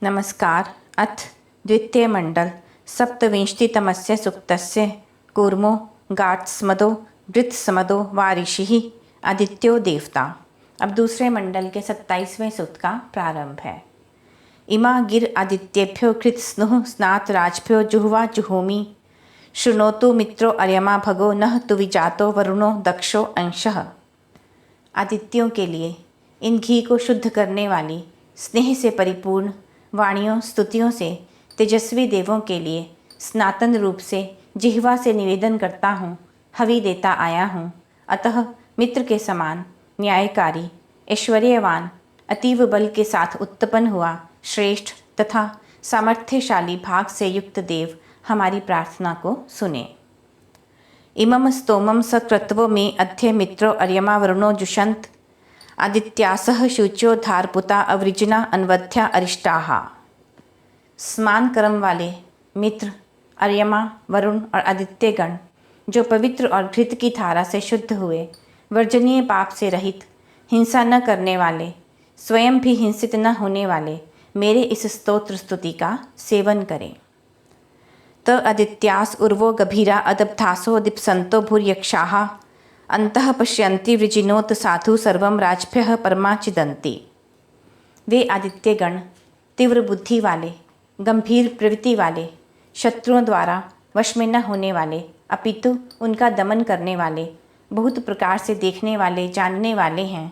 नमस्कार। अथ द्वितीयमण्डल सप्तविंशतितमस्य सूक्तस्य कूर्मो गात्स्मदो वृत्समदो वारिषिः आदित्यो देवता। अब दूसरे मंडल के 27वें सूक्त का प्रारंभ है। इमा गिर आदित्येभ्यो कृत स्नुः स्नात राजभ्यो जुह्वा जुहोमि शृणोतु मित्रो अर्यमा भगो नः तुविजातो वरुणो दक्षो अंशः। आदित्यों के लिए इन घी को शुद्ध करने वाली स्नेह से परिपूर्ण वाणियों स्तुतियों से तेजस्वी देवों के लिए स्नातन रूप से जिह्वा से निवेदन करता हूँ, हवि देता आया हूँ। अतः मित्र के समान न्यायकारी ऐश्वर्यवान अतीव बल के साथ उत्पन्न हुआ श्रेष्ठ तथा सामर्थ्यशाली भाग से युक्त देव हमारी प्रार्थना को सुने। इमम स्तोमम सकृत्वो मे अध्य मित्रो अर्यमा वरुणो जुषंत आदित्यासह शुच्यो धारपुता अवृजना अनवध्या अरिष्टाः। स्मान कर्म वाले मित्र अर्यमा वरुण और आदित्यगण जो पवित्र और घृत की धारा से शुद्ध हुए, वर्जनीय पाप से रहित, हिंसा न करने वाले, स्वयं भी हिंसित न होने वाले मेरे इस स्तोत्र स्तुति का सेवन करें। त आदित्यास उर्वो गभीरा अदब्धासो दीप्सन्तो भूर्यक्षाः अंतः पश्यन्ति वृजिनोत साधु सर्वम राजभ्यः परमाचिदन्ति। वे आदित्यगण तीव्र बुद्धि वाले, गंभीर प्रवृत्ति वाले, शत्रुओं द्वारा वश में न होने वाले अपितु उनका दमन करने वाले, बहुत प्रकार से देखने वाले जानने वाले हैं।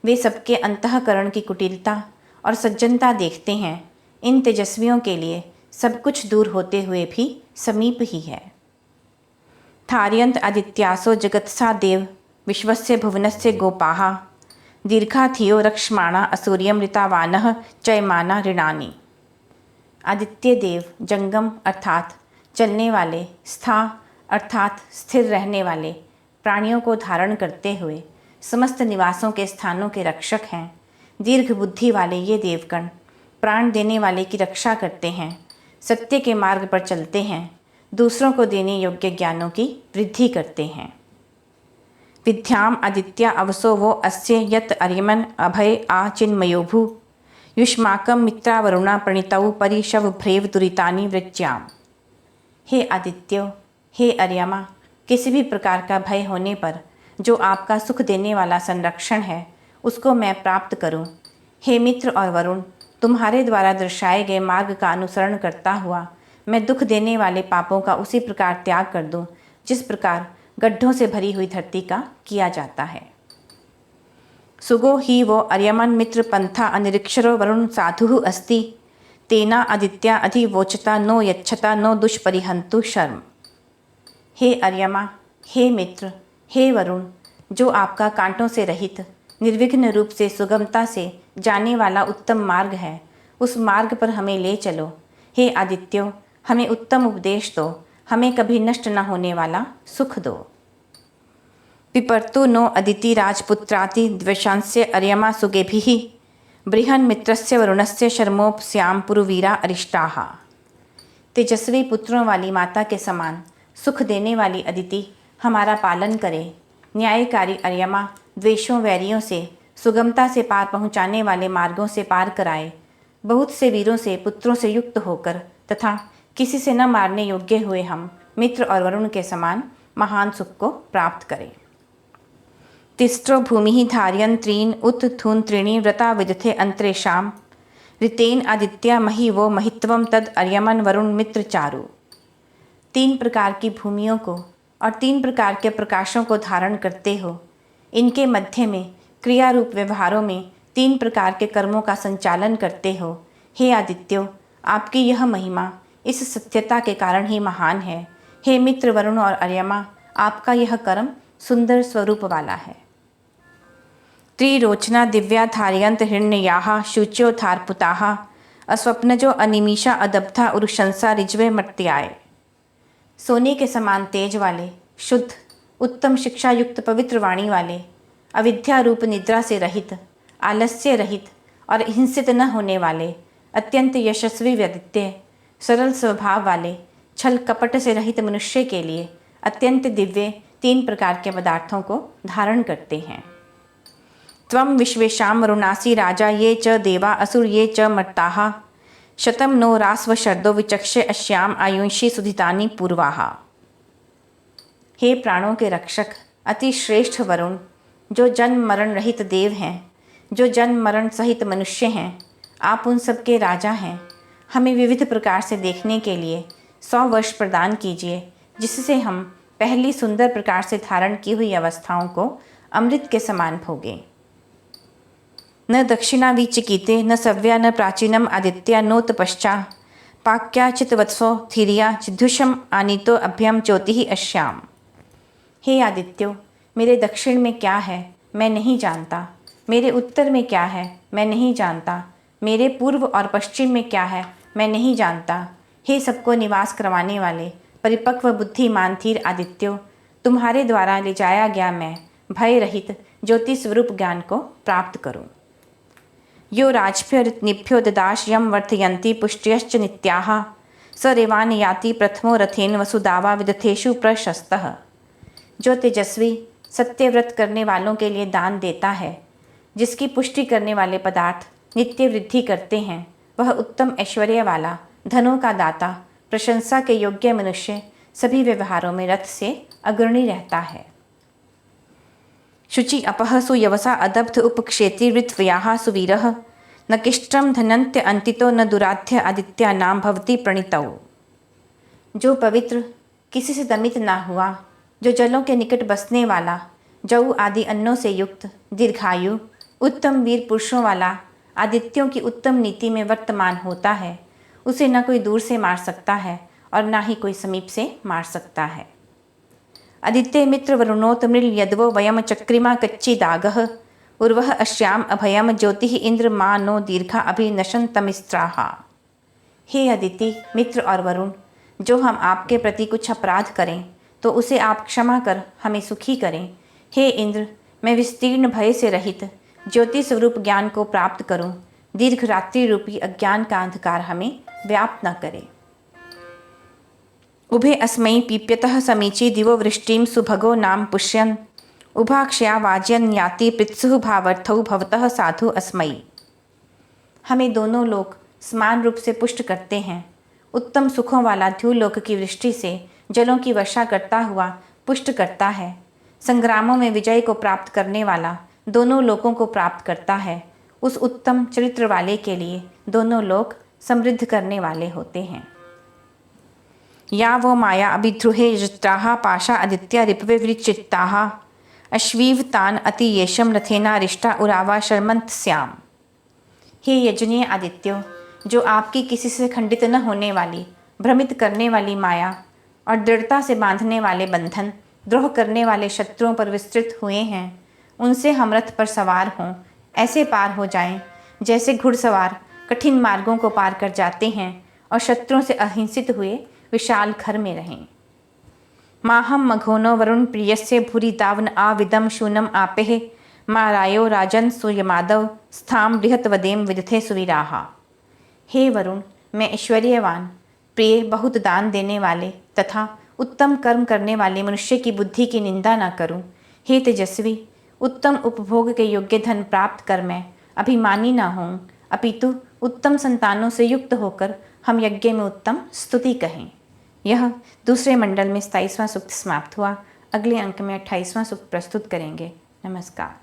वे सबके अंतःकरण की कुटिलता और सज्जनता देखते हैं। इन तेजस्वियों के लिए सब कुछ दूर होते हुए भी समीप ही है। थार्यंत आदित्यासो जगत्सा देव विश्वस्य भुवनस्य गोपाः दीर्घा थियो रक्ष्माणा असूर्यम ऋतावानः चयमाना ऋणानि। आदित्य देव जंगम अर्थात चलने वाले, स्था अर्थात स्थिर रहने वाले प्राणियों को धारण करते हुए समस्त निवासों के स्थानों के रक्षक हैं। दीर्घ बुद्धि वाले ये देवगण प्राण देने वाले की रक्षा करते हैं, सत्य के मार्ग पर चलते हैं, दूसरों को देने योग्य ज्ञानों की वृद्धि करते हैं। विद्याम आदित्या अवसो वो अस्य यत अर्यमन अभय आ चिन्मयोभू युष्माकं मित्रा वरुणा प्रणितौ परिशव भ्रेव दुरितानि वृज्याम। हे आदित्यो, हे अर्यमा, किसी भी प्रकार का भय होने पर जो आपका सुख देने वाला संरक्षण है उसको मैं प्राप्त करूं। हे मित्र और वरुण, तुम्हारे द्वारा दर्शाए गए मार्ग का अनुसरण करता हुआ मैं दुख देने वाले पापों का उसी प्रकार त्याग कर दूं जिस प्रकार गड्ढों से भरी हुई धरती का किया जाता है। सुगो ही वो अर्यमन मित्र पंथा अनिरीक्षरो वरुण साधु अस्ति तेना आदित्या अधिवोचता नो यच्छता नो दुष्परिहंतु शर्म। हे अर्यमा, हे मित्र, हे वरुण, जो आपका कांटों से रहित निर्विघ्न रूप से सुगमता से जाने वाला उत्तम मार्ग है, उस मार्ग पर हमें ले चलो। हे आदित्यो, हमें उत्तम उपदेश दो, हमें कभी नष्ट न होने वाला सुख दो। पिपर्तु नो अदिति राजपुत्राति द्विशंस्य अर्यमा सुगेभिः बृहन मित्रस्य वरुणस्य शर्मोपस्याम पुरुवीरा अरिष्टाः। तेजस्वी पुत्रों वाली माता के समान सुख देने वाली अदिति हमारा पालन करे। न्यायकारी अर्यमा द्वेषों वैरियों से सुगमता से पार पहुँचाने वाले मार्गों से पार कराए। बहुत से वीरों से पुत्रों से युक्त होकर तथा किसी से न मारने योग्य हुए हम मित्र और वरुण के समान महान सुख को प्राप्त करें। तिस्रो भूमि धार्यन त्रीन उत थून त्रीणि व्रता विदथे अंतरेशाम ऋतेन आदित्या मही वो महित्वम तद अर्यमन वरुण मित्र चारु। 3 प्रकार की भूमियों को और 3 प्रकार के प्रकाशों को धारण करते हो। इनके मध्य में क्रिया रूप व्यवहारों में 3 प्रकार के कर्मों का संचालन करते हो। हे आदित्यो, आपकी यह महिमा इस सत्यता के कारण ही महान है। हे मित्र वरुण और अर्यमा, आपका यह कर्म सुंदर स्वरूप वाला है। त्रिरोचना दिव्या धार्यंत हिरण्याः शुच्यो धारपुताः अस्वप्नजो अनिमीषा अदब्धा उरुशंसा रिज्वे मर्त्याय। सोने के समान तेज वाले, शुद्ध, उत्तम शिक्षा युक्त पवित्र वाणी वाले, अविद्या रूप निद्रा से रहित, आलस्य रहित और हिंसित न होने वाले, अत्यंत यशस्वी व्यक्ति, सरल स्वभाव वाले, छल कपट से रहित मनुष्य के लिए अत्यंत दिव्य 3 प्रकार के पदार्थों को धारण करते हैं। त्वं विश्वेशां वरुणासि राजा ये च देवा असुर ये च मर्ताः शतम नो रास्व शर्दो विचक्षे अश्याम आयुषी सुधितानी पूर्वाः। हे प्राणों के रक्षक, अति श्रेष्ठ वरुण, जो जन्म मरण रहित देव हैं, जो जन्म मरण सहित मनुष्य हैं, आप उन सब के राजा हैं। हमें विविध प्रकार से देखने के लिए 100 वर्ष प्रदान कीजिए, जिससे हम पहली सुंदर प्रकार से धारण की हुई अवस्थाओं को अमृत के समान भोगें। न दक्षिणा विचिकीते न सव्या न प्राचीनम आदित्या नोत पश्चा पाक्या चितवत्सो धीरिया चिद्धुषम आनीतो अभ्यम ज्योति अश्याम। हे आदित्यो, मेरे दक्षिण में क्या है मैं नहीं जानता, मेरे उत्तर में क्या है मैं नहीं जानता, मेरे पूर्व और पश्चिम में क्या है मैं नहीं जानता। हे सबको निवास करवाने वाले परिपक्व बुद्धिमान धीर आदित्यो, तुम्हारे द्वारा ले जाया गया मैं भय रहित ज्योति स्वरूप ज्ञान को प्राप्त करूं। यो राजभ्यो ददाश यम वर्धयन्ति पुष्ट्यश्च नित्याः स रेवान याति प्रथमो रथेन वसुदावा विदथेषु प्रशस्तः। जो तेजस्वी सत्यव्रत करने वालों के लिए दान देता है, जिसकी पुष्टि करने वाले पदार्थ नित्य वृद्धि करते हैं, वह उत्तम ऐश्वर्य वाला, धनों का दाता, प्रशंसा के योग्य मनुष्य सभी व्यवहारों में रथ से अग्रणी रहता है। शुचि अपह सुयवसा अदब्ध उपक्षेत्रिवृत्व्याः सुवीरः न किष्टम धनंत्य अंतितो न दुराध्य आदित्या नाम भवति प्रणीतौ। जो पवित्र, किसी से दमित ना हुआ, जो जलों के निकट बसने वाला, जौ आदि अन्नों से युक्त, दीर्घायु, उत्तम वीर पुरुषों वाला, आदित्यों की उत्तम नीति में वर्तमान होता है, उसे न कोई दूर से मार सकता है और ना ही कोई समीप से मार सकता है। आदित्य मित्र वरुणोत मृल यदवो वयम चक्रिमा कच्ची दागः उर्वः अश्याम अभयम ज्योति इंद्र मा नो दीर्घा अभिनशन तमिस्त्राहा। हे अदिति, मित्र और वरुण, जो हम आपके प्रति कुछ अपराध करें तो उसे आप क्षमा कर हमें सुखी करें। हे इंद्र, मैं विस्तीर्ण भय से रहित ज्योति स्वरूप ज्ञान को प्राप्त करूं। दीर्घ रात्रि रूपी अज्ञान का अंधकार हमें व्याप्त न करे। उभे अस्मै पीप्यतः समीची दिवो वृष्टिं सुभगो नाम पुष्यन् उभाक्षया वाज्यन् याति पृत्सुः भावर्थौ भवतः साधु अस्मै। हमें दोनों लोग समान रूप से पुष्ट करते हैं। उत्तम सुखों वाला द्युलोक की वृष्टि से जलों की वर्षा करता हुआ पुष्ट करता है। संग्रामों में विजय को प्राप्त करने वाला दोनों लोकों को प्राप्त करता है। उस उत्तम चरित्र वाले के लिए दोनों लोक समृद्ध करने वाले होते हैं। या वो माया अभिद्रुहे जत्राः पाशा आदित्या रिपवे विचित्ताः अश्वीव तान अति येषम रथेना रिष्टा उरावा शर्मंत श्याम। हे यजनीय आदित्यो, जो आपकी किसी से खंडित न होने वाली, भ्रमित करने वाली माया और दृढ़ता से बांधने वाले बंधन, द्रोह करने वाले शत्रुओं पर विस्तृत हुए हैं, उनसे हम रथ पर सवार हों, ऐसे पार हो जाएं जैसे घुड़सवार कठिन मार्गों को पार कर जाते हैं और शत्रुओं से अहिंसित हुए विशाल घर में रहें। माहम मघोनो वरुण प्रियस्य भूरि दावन आविदम शूनम आपेह मारायो राजन सूर्यमादव स्थाम बृहत्वदेम विदथे सुवीराहा। हे वरुण, मैं ऐश्वर्यवान, प्रिय, बहुत दान देने वाले तथा उत्तम कर्म करने वाले मनुष्य की बुद्धि की निंदा न करूं। हे तेजस्वी, उत्तम उपभोग के योग्य धन प्राप्त कर मैं अभिमानी न हूँ, अपितु उत्तम संतानों से युक्त होकर हम यज्ञ में उत्तम स्तुति कहें। यह दूसरे मंडल में 27वां सूक्त समाप्त हुआ। अगले अंक में 28वां सूक्त प्रस्तुत करेंगे। नमस्कार।